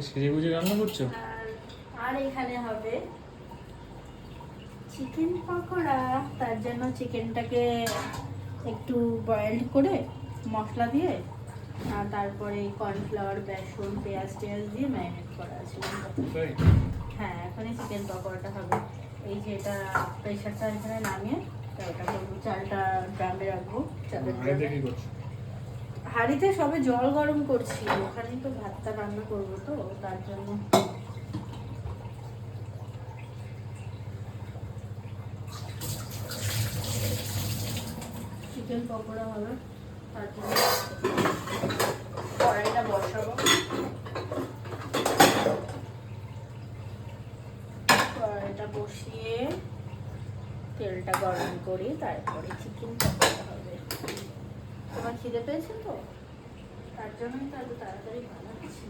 সেজে গুজে রান্না করছো? আর এখানে হবে চিকেন পকোড়া। তার জন্য চিকেনটাকে একটু বয়েলড করে মশলা দিয়ে আর তারপরে কর্নফ্লাওয়ার, বেসন, পেঁয়াজ দিয়ে ম্যারিনেট করা আছে। হ্যাঁ, এখনই চিকেন পকোড়াটা হবে। এই যে এটা প্রেশারটা এখানে নামিয়ে এটা করবো, চালটা ড্রামে রাখবো। চালের ড্রামে হাঁড়িতে সবে জল গরম করছি, ওখানেই তো ভাতটা রান্না করবো, তো তার জন্য। চিকেন পকোড়া হবে, তার জন্য কড়াইটা বসাবো। কড়াইটা বসিয়ে তেলটা গরম করি, তারপরে চিকেন পকোড়া হবে। তোমার খিদে পেয়েছে তো, তার জন্যই তো এত তাড়াতাড়ি বানাচ্ছি।